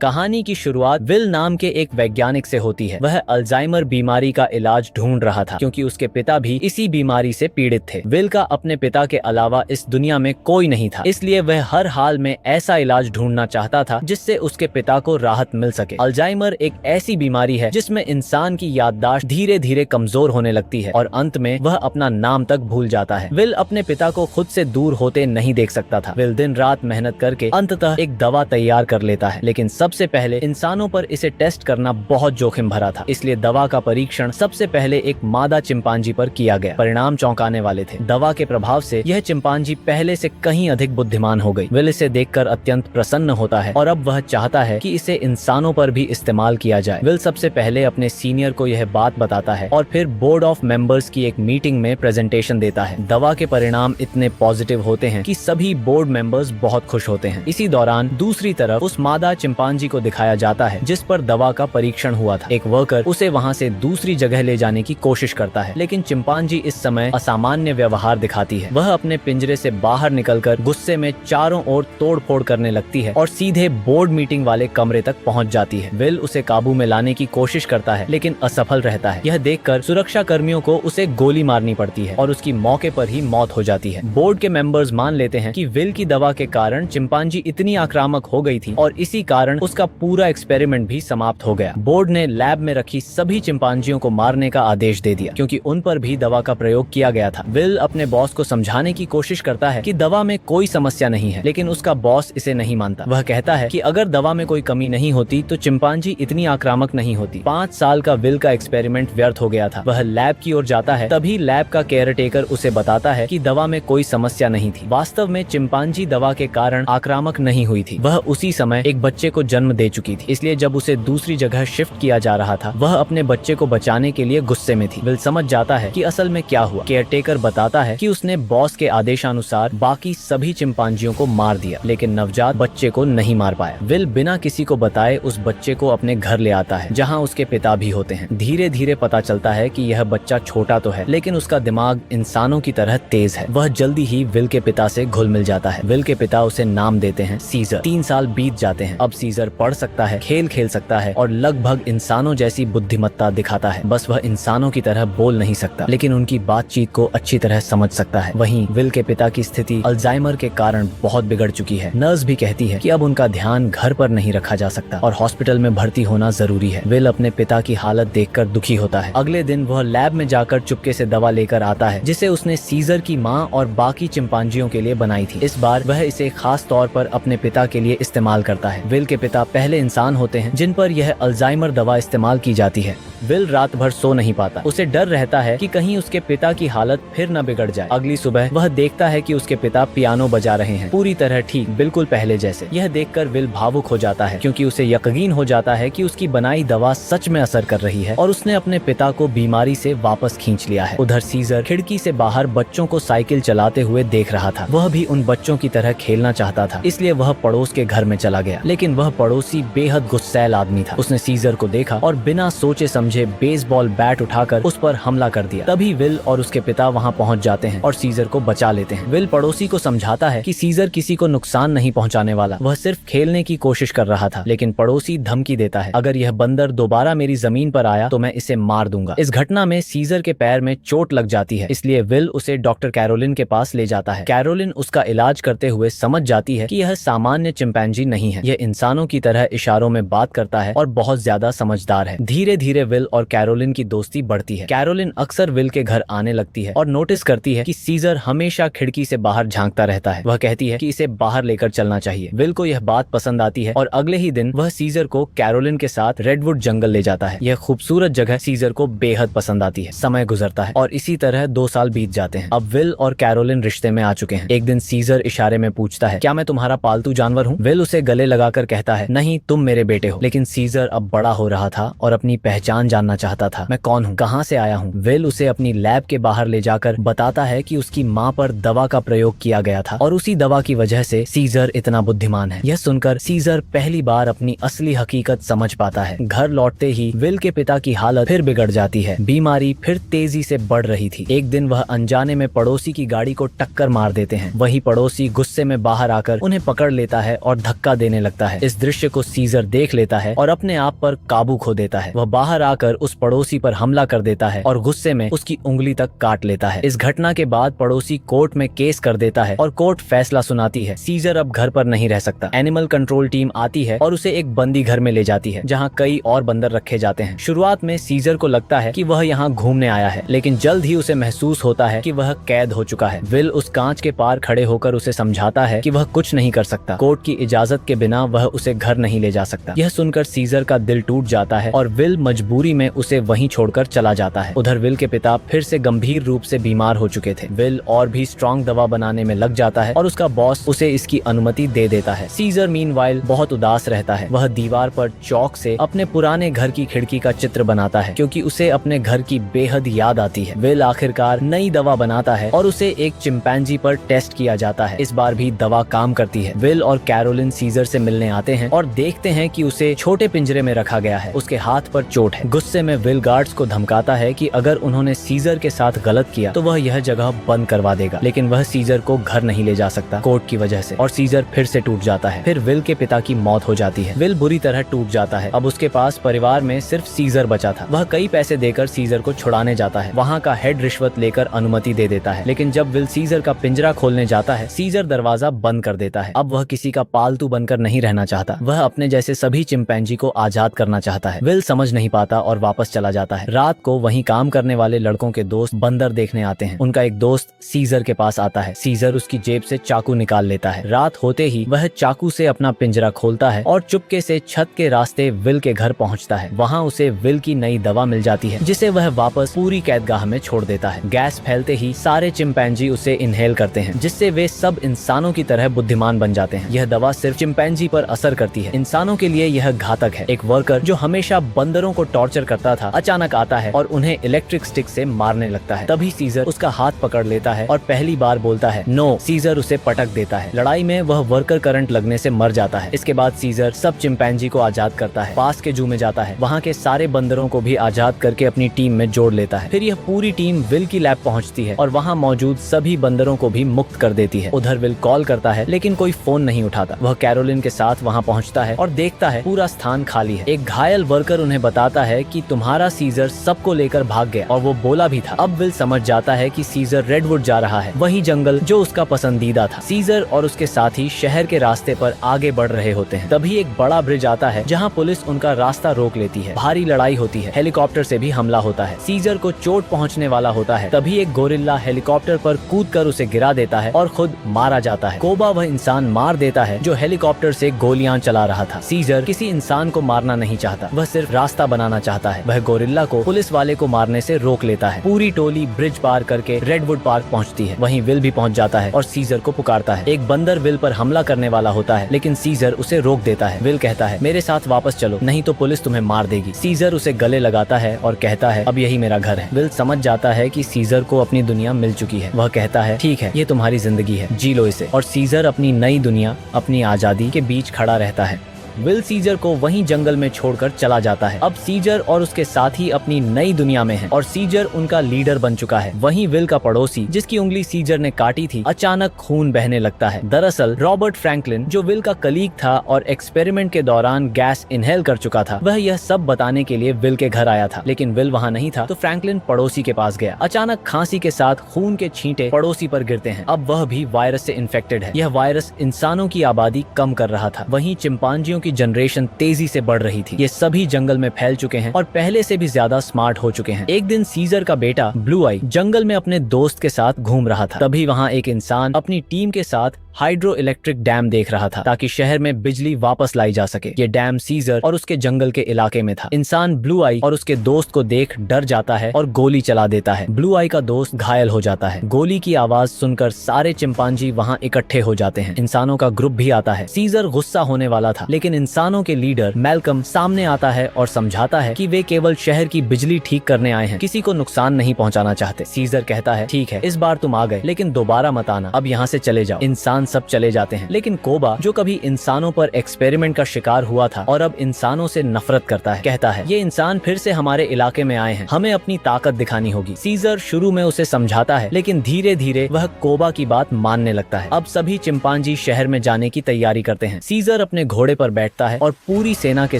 कहानी की शुरुआत विल नाम के एक वैज्ञानिक से होती है। वह अल्जाइमर बीमारी का इलाज ढूंढ रहा था क्योंकि उसके पिता भी इसी बीमारी से पीड़ित थे। विल का अपने पिता के अलावा इस दुनिया में कोई नहीं था, इसलिए वह हर हाल में ऐसा इलाज ढूंढना चाहता था जिससे उसके पिता को राहत मिल सके। अल्जाइमर एक ऐसी बीमारी है जिसमें इंसान की याददाश्त धीरे धीरे कमजोर होने लगती है और अंत में वह अपना नाम तक भूल जाता है। विल अपने पिता को खुद से दूर होते नहीं देख सकता था। विल दिन रात मेहनत करके अंततः एक दवा तैयार कर लेता है, लेकिन सबसे पहले इंसानों पर इसे टेस्ट करना बहुत जोखिम भरा था, इसलिए दवा का परीक्षण सबसे पहले एक मादा चिंपांजी पर किया गया। परिणाम चौंकाने वाले थे। दवा के प्रभाव से यह चिंपांजी पहले से कहीं अधिक बुद्धिमान हो गई। विल इसे देखकर अत्यंत प्रसन्न होता है और अब वह चाहता है कि इसे इंसानों पर भी इस्तेमाल किया जाए। विल सबसे पहले अपने सीनियर को यह बात बताता है और फिर बोर्ड ऑफ मेंबर्स की एक मीटिंग में प्रेजेंटेशन देता है। दवा के परिणाम इतने पॉजिटिव होते हैं कि सभी बोर्ड मेंबर्स बहुत खुश होते हैं। इसी दौरान दूसरी तरफ उस मादा चिंपांजी को दिखाया जाता है जिस पर दवा का परीक्षण हुआ था। एक वर्कर उसे वहां से दूसरी जगह ले जाने की कोशिश करता है, लेकिन चिंपांजी इस समय असामान्य व्यवहार दिखाती है। वह अपने पिंजरे से बाहर निकलकर गुस्से में चारों ओर तोड़फोड़ करने लगती है और सीधे बोर्ड मीटिंग वाले कमरे तक पहुंच जाती है। विल उसे काबू में लाने की कोशिश करता है, लेकिन असफल रहता है। यह देखकर सुरक्षा कर्मियों को उसे गोली मारनी पड़ती है और उसकी मौके पर ही मौत हो जाती है। बोर्ड के मेंबर्स मान लेते हैं कि विल की दवा के कारण चिंपांजी इतनी आक्रामक हो गई थी और इसी कारण उसका पूरा एक्सपेरिमेंट भी समाप्त हो गया। बोर्ड ने लैब में रखी सभी चिंपांजियों को मारने का आदेश दे दिया क्योंकि उन पर भी दवा का प्रयोग किया गया था। विल अपने बॉस को समझाने की कोशिश करता है कि दवा में कोई समस्या नहीं है, लेकिन उसका बॉस इसे नहीं मानता। वह कहता है कि अगर दवा में कोई कमी नहीं होती तो चिंपांजी इतनी आक्रामक नहीं होती। 5 साल का विल का एक्सपेरिमेंट व्यर्थ हो गया था। वह लैब की ओर जाता है, तभी लैब का केयरटेकर उसे बताता है कि दवा में कोई समस्या नहीं थी। वास्तव में चिंपांजी दवा के कारण आक्रामक नहीं हुई थी। वह उसी समय एक बच्चे को जन्म दे चुकी थी, इसलिए जब उसे दूसरी जगह शिफ्ट किया जा रहा था वह अपने बच्चे को बचाने के लिए गुस्से में थी। विल समझ जाता है कि असल में क्या हुआ। केयरटेकर बताता है कि उसने बॉस के आदेशानुसार बाकी सभी चिंपांजियों को मार दिया, लेकिन नवजात बच्चे को नहीं मार पाया। विल बिना किसी को बताए उस बच्चे को अपने घर ले आता है जहाँ उसके पिता भी होते हैं। धीरे धीरे पता चलता है कि यह बच्चा छोटा तो है, लेकिन उसका दिमाग इंसानों की तरह तेज है। वह जल्दी ही विल के पिता से घुल मिल जाता है। विल के पिता उसे नाम देते हैं सीजर। 3 साल बीत जाते हैं। अब सीजर पढ़ सकता है, खेल खेल सकता है और लगभग इंसानों जैसी बुद्धिमत्ता दिखाता है। बस वह इंसानों की तरह बोल नहीं सकता, लेकिन उनकी बातचीत को अच्छी तरह समझ सकता है। वहीं विल के पिता की स्थिति अल्जाइमर के कारण बहुत बिगड़ चुकी है। नर्स भी कहती है कि अब उनका ध्यान घर पर नहीं रखा जा सकता और हॉस्पिटल में भर्ती होना जरूरी है। विल अपने पिता की हालत देखकर दुखी होता है। अगले दिन वह लैब में जाकर चुपके से दवा लेकर आता है जिसे उसने सीजर की माँ और बाकी चिंपांजियों के लिए बनाई थी। इस बार वह इसे खास तौर पर अपने पिता के लिए इस्तेमाल करता है। विल के पिता पहले इंसान होते हैं जिन पर यह अल्जाइमर दवा इस्तेमाल की जाती है। विल रात भर सो नहीं पाता। उसे डर रहता है कि कहीं उसके पिता की हालत फिर न बिगड़ जाए। अगली सुबह वह देखता है कि उसके पिता पियानो बजा रहे हैं, पूरी तरह ठीक, बिल्कुल पहले जैसे। यह देखकर विल भावुक हो जाता है क्योंकि उसे यकीन हो जाता है कि उसकी बनाई दवा सच में असर कर रही है और उसने अपने पिता को बीमारी से वापस खींच लिया है। उधर सीजर खिड़की से बाहर बच्चों को साइकिल चलाते हुए देख रहा था। वह भी उन बच्चों की तरह खेलना चाहता था, इसलिए वह पड़ोस के घर में चला गया, लेकिन वह पड़ोसी बेहद गुस्सैल आदमी था। उसने सीजर को देखा और बिना सोचे समझे बेसबॉल बैट उठाकर उस पर हमला कर दिया। तभी विल और उसके पिता वहां पहुंच जाते हैं और सीजर को बचा लेते हैं। विल पड़ोसी को समझाता है कि सीजर किसी को नुकसान नहीं पहुंचाने वाला, वह सिर्फ खेलने की कोशिश कर रहा था, लेकिन पड़ोसी धमकी देता है, अगर यह बंदर दोबारा मेरी जमीन पर आया तो मैं इसे मार दूंगा। इस घटना में सीजर के पैर में चोट लग जाती है, इसलिए विल उसे डॉक्टर कैरोलिन के पास ले जाता है। कैरोलिन उसका इलाज करते हुए समझ जाती है कि यह सामान्य चिंपैंजी नहीं है, यह इंसानों की तरह इशारों में बात करता है और बहुत ज्यादा समझदार है। धीरे धीरे विल और कैरोलिन की दोस्ती बढ़ती है। कैरोलिन अक्सर विल के घर आने लगती है और नोटिस करती है कि सीजर हमेशा खिड़की से बाहर झांकता रहता है। वह कहती है कि इसे बाहर लेकर चलना चाहिए। विल को यह बात पसंद आती है और अगले ही दिन वह सीजर को कैरोलिन के साथ रेडवुड जंगल ले जाता है। यह खूबसूरत जगह सीजर को बेहद पसंद आती है। समय गुजरता है और इसी तरह 2 साल बीत जाते हैं। अब विल और कैरोलिन रिश्ते में आ चुके हैं। एक दिन सीजर इशारे में पूछता है, क्या मैं तुम्हारा पालतू जानवर हूँ? विल उसे गले लगाकर कहता है, नहीं, तुम मेरे बेटे हो। लेकिन सीजर अब बड़ा हो रहा था और अपनी पहचान जानना चाहता था। मैं कौन हूँ, कहाँ से आया हूँ? विल उसे अपनी लैब के बाहर ले जाकर बताता है कि उसकी माँ पर दवा का प्रयोग किया गया था और उसी दवा की वजह से सीजर इतना बुद्धिमान है। यह सुनकर सीजर पहली बार अपनी असली हकीकत समझ पाता है। घर लौटते ही विल के पिता की हालत फिर बिगड़ जाती है। बीमारी फिर तेजी से बढ़ रही थी। एक दिन वह अनजाने में पड़ोसी की गाड़ी को टक्कर मार देते हैं। वही पड़ोसी गुस्से में बाहर आकर उन्हें पकड़ लेता है और धक्का देने लगता है। इस दृश्य दृश्य को सीजर देख लेता है और अपने आप पर काबू खो देता है। वह बाहर आकर उस पड़ोसी पर हमला कर देता है और गुस्से में उसकी उंगली तक काट लेता है। इस घटना के बाद पड़ोसी कोर्ट में केस कर देता है और कोर्ट फैसला सुनाती है। सीजर अब घर पर नहीं रह सकता। एनिमल कंट्रोल टीम आती है और उसे एक बंदी घर में ले जाती है जहाँ कई और बंदर रखे जाते हैं। शुरुआत में सीजर को लगता है कि वह यहाँ घूमने आया है, लेकिन जल्द ही उसे महसूस होता है कि वह कैद हो चुका है। विल उस कांच के पार खड़े होकर उसे समझाता है कि वह कुछ नहीं कर सकता। कोर्ट की इजाजत के बिना वह उसे घर नहीं ले जा सकता। यह सुनकर सीजर का दिल टूट जाता है और विल मजबूरी में उसे वहीं छोड़कर चला जाता है। उधर विल के पिता फिर से गंभीर रूप से बीमार हो चुके थे। विल और भी स्ट्रॉन्ग दवा बनाने में लग जाता है और उसका बॉस उसे इसकी अनुमति दे देता है। सीजर मीनवाइल बहुत उदास रहता है। वह दीवार पर चौक से अपने पुराने घर की खिड़की का चित्र बनाता है क्योंकि उसे अपने घर की बेहद याद आती है। विल आखिरकार नई दवा बनाता है और उसे एक चिंपैंजी पर टेस्ट किया जाता है। इस बार भी दवा काम करती है। विल और कैरोलिन सीजर से मिलने आते हैं और देखते हैं कि उसे छोटे पिंजरे में रखा गया है। उसके हाथ पर चोट है। गुस्से में विल गार्ड्स को धमकाता है कि अगर उन्होंने सीजर के साथ गलत किया तो वह यह जगह बंद करवा देगा, लेकिन वह सीजर को घर नहीं ले जा सकता कोर्ट की वजह से, और सीजर फिर से टूट जाता है। फिर विल के पिता की मौत हो जाती है। विल बुरी तरह टूट जाता है। अब उसके पास परिवार में सिर्फ सीजर बचा था। वह कई पैसे देकर सीजर को छुड़ाने जाता है। वहाँ का हेड रिश्वत लेकर अनुमति दे देता है, लेकिन जब विल सीजर का पिंजरा खोलने जाता है, सीजर दरवाजा बंद कर देता है। अब वह किसी का पालतू बनकर नहीं रहना चाहता। वह अपने जैसे सभी चिंपैंजी को आजाद करना चाहता है। विल समझ नहीं पाता और वापस चला जाता है। रात को वहीं काम करने वाले लड़कों के दोस्त बंदर देखने आते हैं। उनका एक दोस्त सीजर के पास आता है। सीजर उसकी जेब से चाकू निकाल लेता है। रात होते ही वह चाकू से अपना पिंजरा खोलता है और चुपके से छत के रास्ते विल के घर पहुंचता है। वहां उसे विल की नई दवा मिल जाती है जिसे वह वापस पूरी कैदगाह में छोड़ देता है। गैस फैलते ही सारे चिंपैंजी उसे इनहेल करते हैं, जिससे वे सब इंसानों की तरह बुद्धिमान बन जाते हैं। यह दवा सिर्फ चिंपैंजी पर असर करती है, इंसानों के लिए यह घातक है। एक वर्कर जो हमेशा बंदरों को टॉर्चर करता था अचानक आता है और उन्हें इलेक्ट्रिक स्टिक से मारने लगता है। तभी सीजर उसका हाथ पकड़ लेता है और पहली बार बोलता है नो। सीजर उसे पटक देता है। लड़ाई में वह वर्कर करंट लगने से मर जाता है। इसके बाद सीजर सब चिंपैंजी को आजाद करता है। पास के जू में जाता है। वहाँ के सारे बंदरों को भी आजाद करके अपनी टीम में जोड़ लेता है। फिर यह पूरी टीम विल की लैब पहुँचती है और वहाँ मौजूद सभी बंदरों को भी मुक्त कर देती है। उधर विल कॉल करता है लेकिन कोई फोन नहीं उठाता। वह कैरोलिन के साथ वहाँ पहुँचता है और देखता है पूरा स्थान खाली है। एक घायल वर्कर उन्हें बताता है कि तुम्हारा सीजर सबको लेकर भाग गया, और वो बोला भी था। अब विल समझ जाता है कि सीजर रेडवुड जा रहा है, वही जंगल जो उसका पसंदीदा था। सीजर और उसके साथी शहर के रास्ते पर आगे बढ़ रहे होते हैं। तभी एक बड़ा ब्रिज आता है जहाँ पुलिस उनका रास्ता रोक लेती है। भारी लड़ाई होती है। हेलीकॉप्टर से भी हमला होता है। सीजर को चोट पहुँचने वाला होता है। तभी एक गोरिल्ला हेलीकॉप्टर पर कूदकर उसे गिरा देता है और खुद मारा जाता है। कोबा वह इंसान मार देता है जो हेलीकॉप्टर से गोलियां चला रहा था। सीजर किसी इंसान को मारना नहीं चाहता, वह सिर्फ रास्ता बनाना चाहता है। वह गोरिल्ला को पुलिस वाले को मारने से रोक लेता है। पूरी टोली ब्रिज पार करके रेडवुड पार्क पहुंचती है। वहीं विल भी पहुंच जाता है और सीजर को पुकारता है। एक बंदर विल पर हमला करने वाला होता है, लेकिन सीजर उसे रोक देता है। विल कहता है मेरे साथ वापस चलो, नहीं तो पुलिस तुम्हें मार देगी। सीजर उसे गले लगाता है और कहता है अब यही मेरा घर है। विल समझ जाता है कि सीजर को अपनी दुनिया मिल चुकी है। वह कहता है ठीक है, ये तुम्हारी जिंदगी है, जी लो इसे। और सीजर अपनी नई दुनिया, अपनी आजादी के बीच खड़ा रहता है। विल सीजर को वहीं जंगल में छोड़कर चला जाता है। अब सीजर और उसके साथी अपनी नई दुनिया में हैं और सीजर उनका लीडर बन चुका है। वहीं विल का पड़ोसी जिसकी उंगली सीजर ने काटी थी अचानक खून बहने लगता है। दरअसल रॉबर्ट फ्रैंकलिन जो विल का कलीग था और एक्सपेरिमेंट के दौरान गैस इनहेल कर चुका था, वह यह सब बताने के लिए विल के घर आया था। लेकिन विल वहाँ नहीं था तो फ्रैंकलिन पड़ोसी के पास गया। अचानक खांसी के साथ खून के छींटे पड़ोसी पर गिरते हैं। अब वह भी वायरस से इन्फेक्टेड है। यह वायरस इंसानों की आबादी कम कर रहा था। वहीं चिंपांजियों की जनरेशन तेजी से बढ़ रही थी। ये सभी जंगल में फैल चुके हैं और पहले से भी ज्यादा स्मार्ट हो चुके हैं। एक दिन सीजर का बेटा ब्लू आई जंगल में अपने दोस्त के साथ घूम रहा था। तभी वहाँ एक इंसान अपनी टीम के साथ हाइड्रो इलेक्ट्रिक डैम देख रहा था ताकि शहर में बिजली वापस लाई जा सके। ये डैम सीजर और उसके जंगल के इलाके में था। इंसान ब्लू आई और उसके दोस्त को देख डर जाता है और गोली चला देता है। ब्लू आई का दोस्त घायल हो जाता है। गोली की आवाज सुनकर सारे चिंपांजी वहाँ इकट्ठे हो जाते हैं। इंसानों का ग्रुप भी आता है। सीजर गुस्सा होने वाला था, लेकिन इंसानों के लीडर मैल्कम सामने आता है और समझाता है कि वे केवल शहर की बिजली ठीक करने आए हैं, किसी को नुकसान नहीं पहुँचाना चाहते। सीजर कहता है ठीक है, इस बार तुम आ गए, लेकिन दोबारा मत आना, अब यहाँ से चले जाओ। इंसान इंसान सब चले जाते हैं। लेकिन कोबा, जो कभी इंसानों पर एक्सपेरिमेंट का शिकार हुआ था और अब इंसानों से नफरत करता है, कहता है ये इंसान फिर से हमारे इलाके में आए हैं, हमें अपनी ताकत दिखानी होगी। सीजर शुरू में उसे समझाता है, लेकिन धीरे धीरे वह कोबा की बात मानने लगता है। अब सभी चिंपांजी शहर में जाने की तैयारी करते हैं। सीजर अपने घोड़े पर बैठता है और पूरी सेना के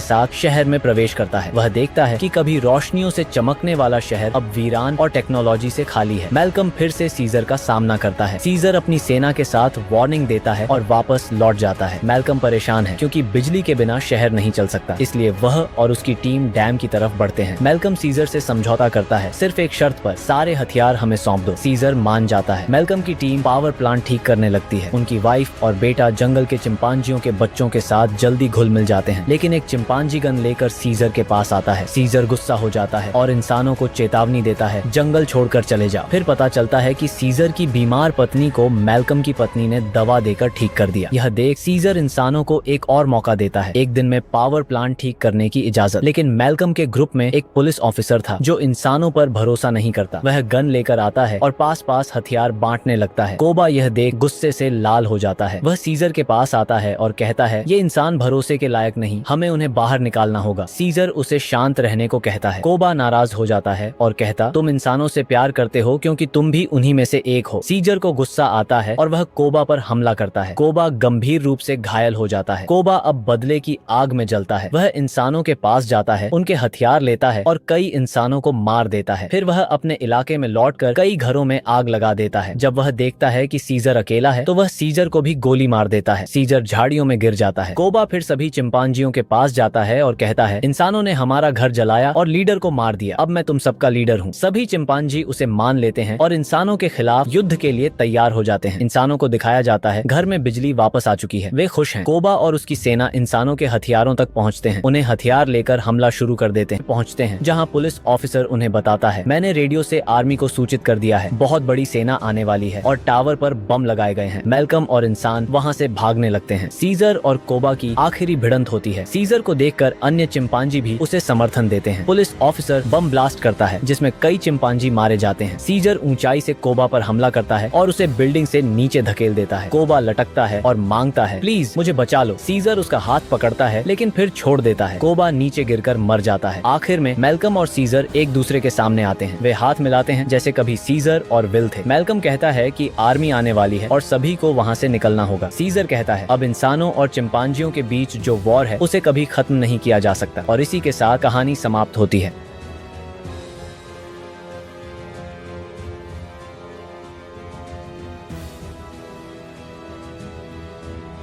साथ शहर में प्रवेश करता है। वह देखता है कि कभी रोशनियों से चमकने वाला शहर अब वीरान और टेक्नोलॉजी से खाली है। मैल्कम फिर से सीजर का सामना करता है। सीजर अपनी सेना के साथ वार्निंग देता है और वापस लौट जाता है। मैल्कम परेशान है क्योंकि बिजली के बिना शहर नहीं चल सकता, इसलिए वह और उसकी टीम डैम की तरफ बढ़ते हैं। मैल्कम सीजर से समझौता करता है, सिर्फ एक शर्त पर, सारे हथियार हमें सौंप दो। सीजर मान जाता है। मैल्कम की टीम पावर प्लांट ठीक करने लगती है। उनकी वाइफ और बेटा जंगल के चिंपांजियों के बच्चों के साथ जल्दी घुल मिल जाते हैं, लेकिन एक चिंपांजी गन लेकर सीजर के पास आता है। सीजर गुस्सा हो जाता है और इंसानों को चेतावनी देता है, जंगल छोड़कर चले जाओ। फिर पता चलता है कि सीजर की बीमार पत्नी को मैल्कम की पत्नी ने दवा देकर ठीक कर दिया। यह देख सीजर इंसानों को एक और मौका देता है, एक दिन में पावर प्लांट ठीक करने की इजाजत। लेकिन मैल्कम के ग्रुप में एक पुलिस ऑफिसर था जो इंसानों पर भरोसा नहीं करता। वह गन लेकर आता है और पास पास हथियार बांटने लगता है। कोबा यह देख गुस्से से लाल हो जाता है। वह सीजर के पास आता है और कहता है ये इंसान भरोसे के लायक नहीं, हमें उन्हें बाहर निकालना होगा। सीजर उसे शांत रहने को कहता है। कोबा नाराज हो जाता है और कहता तुम इंसानों से प्यार करते हो क्योंकि तुम भी उन्हीं में से एक हो। सीजर को गुस्सा आता है और वह कोबा पर हमला करता है। कोबा गंभीर रूप से घायल हो जाता है। कोबा अब बदले की आग में जलता है। वह इंसानों के पास जाता है, उनके हथियार लेता है और कई इंसानों को मार देता है। फिर वह अपने इलाके में लौटकर कई घरों में आग लगा देता है। जब वह देखता है कि सीजर अकेला है तो वह सीजर को भी गोली मार देता है। सीजर झाड़ियों में गिर जाता है। कोबा फिर सभी चिंपांजियों के पास जाता है और कहता है इंसानों ने हमारा घर जलाया और लीडर को मार दिया, अब मैं तुम सबका लीडर हूँ। सभी चिंपांजी उसे मान लेते हैं और इंसानों के खिलाफ युद्ध के लिए तैयार हो जाते हैं। इंसानों को दिखाया जाता है घर में बिजली वापस आ चुकी है, वे खुश हैं। कोबा और उसकी सेना इंसानों के हथियारों तक पहुँचते हैं, उन्हें हथियार लेकर हमला शुरू कर देते हैं। पहुँचते हैं जहाँ पुलिस ऑफिसर उन्हें बताता है मैंने रेडियो से आर्मी को सूचित कर दिया है, बहुत बड़ी सेना आने वाली है और टावर पर बम लगाए गए हैं। मैल्कम और इंसान वहाँ से भागने लगते हैं। सीजर और कोबा की आखिरी भिड़ंत होती है। सीजर को देखकर अन्य चिंपांजी भी उसे समर्थन देते हैं। पुलिस ऑफिसर बम ब्लास्ट करता है जिसमें कई चिंपांजी मारे जाते हैं। सीजर ऊंचाई से कोबा पर हमला करता है और उसे बिल्डिंग से नीचे धकेल देता है। कोबा लटकता है और मांगता है प्लीज मुझे बचा लो। सीजर उसका हाथ पकड़ता है लेकिन फिर छोड़ देता है। कोबा नीचे गिरकर मर जाता है। आखिर में मैल्कम और सीजर एक दूसरे के सामने आते हैं। वे हाथ मिलाते हैं जैसे कभी सीजर और विल थे। मैल्कम कहता है कि आर्मी आने वाली है और सभी को वहाँ से निकलना होगा। सीजर कहता है अब इंसानों और चिंपांजियों के बीच जो वॉर है उसे कभी खत्म नहीं किया जा सकता। और इसी के साथ कहानी समाप्त होती है।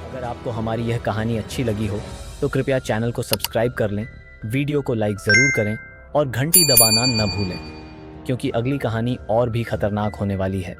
अगर आपको हमारी यह कहानी अच्छी लगी हो तो कृपया चैनल को सब्सक्राइब कर लें, वीडियो को लाइक ज़रूर करें और घंटी दबाना न भूलें, क्योंकि अगली कहानी और भी खतरनाक होने वाली है।